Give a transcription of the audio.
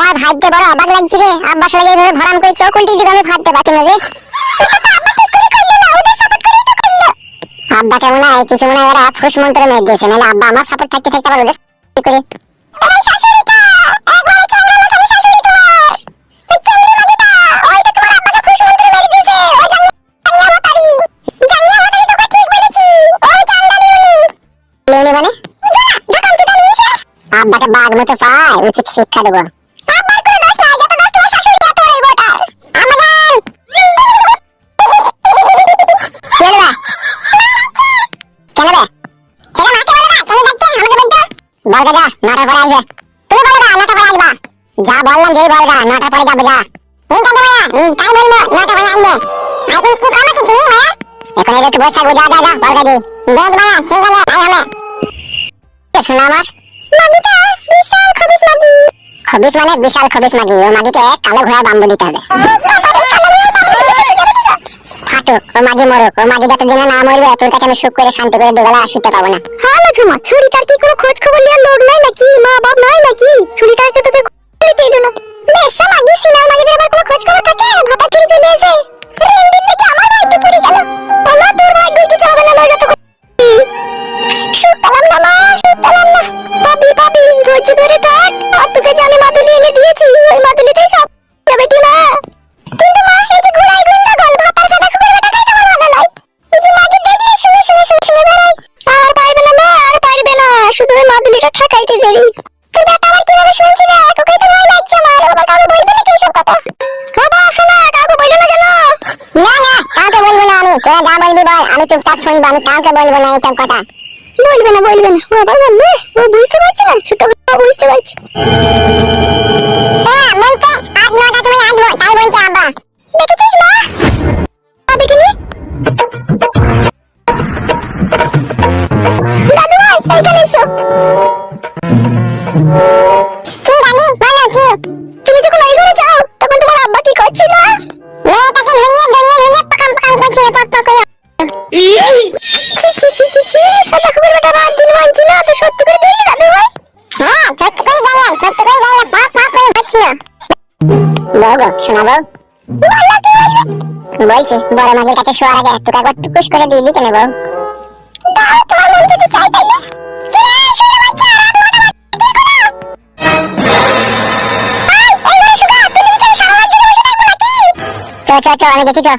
আমার ভাইকে বড় অবাক লাগছে রে। আব্বার সঙ্গে এইভাবে ভরাম করে চোখ উল্টে দিবে, আমি ভাবতে পারছি না রে। আব্বা কেমন হয় কিছু মনে হয় ওরা ফুস মন্ত্র মেরে দিয়েছে, নাহলে আব্বা আমার সাপোর্ট থাকতে থাকতে আবার ওদের কি করে। এই শাশুড়িটা একবারে চাংড়া লাগানো শাশুড়ি তোমার। এই চাংড়ি মাগিটা ওই তো তোমার আব্বাকে ফুস মন্ত্র মেরে দিয়েছে। ও জানিয়া হতারি তো ঠিক বলেছি। ও চাংড়ালি উনি মানে ঢাকাম চুদা নিয়েছে। আব্বাকে বাঘ মতো পায়, উচিত শিক্ষা দেবো। আব্বার কোনো দোষ নাই, যত দোষ তোমার শাশুড়ি এত বড় বড় আমাগান চলবে চলবে ছেলে মাকে বলে না কেন ডাকতে আমাকে বলতো বলগা যা নটা পরে আসবে। তুমি বলগা নটা পরে আসবা। যা বললাম যেই বলগা নটা পরে যাবো যা। এই দাদা ভাইয়া তাই বলবো নটা পরে আসবে। আইকুন কি করো কি তুমি ভাইয়া এখন এর একটু বসে থাকবো। যা যা যা বলগা দি বেগ ভাইয়া ঠিক আছে আই হলে শোনা আমার মাগিটা বিশাল খবিস মাগি। খবিস মানে বিশাল খবিস মাগি। ও মাগিকে কালো ঘোড়ার বাম্বু দিতে হবে। ফাটুক ও মাগি মরুক, ও মাগি যতদিন না মরবে তোর কাছে আমি সুখ করে শান্তি করে দুবেলা শুতে পাবো না। হ্যাঁ না ঝুমা, ছুরিটার কি কোনো খোঁজ খবর নেওয়ার লোক নাই নাকি? মা বাপ নাই নাকি? ছুরিটাকে তোকে দিতে এলো না। বেশ মাগি সিনার মাগিদের আবার কোনো খোঁজ খবর থাকে? ভাতা ছেড়ে চলে এসে রেন্ডির লেগে আমার ভাগ্য পড়ে গেল। ওমা তোর ভাগ্য কিছু হবে না, লয় যত সুখ পেলাম না মা, সুখ পেলাম না। পাবি পাবি ধৈর্য ধরে থাক। আর তোকে যে আমি মাদুলি এনে দিয়েছি ওই মাদুলিতেই সব বেটি মা। কিন্তু মা এই যে ঘোড়াই গুন্ডা গল ভাতার কথা খুব বেটাটাই তোমার ভালো নয়। এই যে মাকে দেখলে শুনে শুনে শুনে শুনে বেড়াই। আর পারবে না মা, আর পারবে না। শুধু ওই মাদুলিটা ঠেকাইতে দেরি। তোর বেটা আবার কিভাবে শুনছি না, তোকেই তো ভয় লাগছে আমার। আবার কাউকে বলবে নাকি এইসব কথা? বাবা শোনা কাউকে বললো না জানো? না না কাউকে বলবো না আমি। তোরা যা বলবি বল, আমি চুপচাপ শুনবো। আমি কাউকে বলবো না এইসব কথা। বলবে না বলবে না। বাবা বললে ও বুঝতে পারছে না, ছোট বুঝতে পারছে। হ্যাঁ বলছে আজ নটা তুমি আসবো তাই বলছে আব্বা। দেখেছিস মা? দেখিনি দাদু ভাই এইখানে এসো। কি জানি বলো কি? তুমি যখন ওই ঘরে যাও তখন তোমার আব্বা কি করছিল? মেয়েটাকে ধুইয়ে পাকাম পাকাম করছিল পক পক করে। ছি ছি ছি ছি ছি ফাটা খবর বেটা রাত দিন মানছি না তো সত্যি করে ধরি দাদু ভাই। হ্যাঁ সত্যি করে গেলাম পক পক করে হচ্ছিল। বউ শোনাবো বলছি বড় মাগের কাছে শোয়ার আগে তোকে একবার টুকুস করে দিয়ে দিই কেন বউ? দাও তোমার মন যদি চাই তাইলে। চ আমি দেখি চ।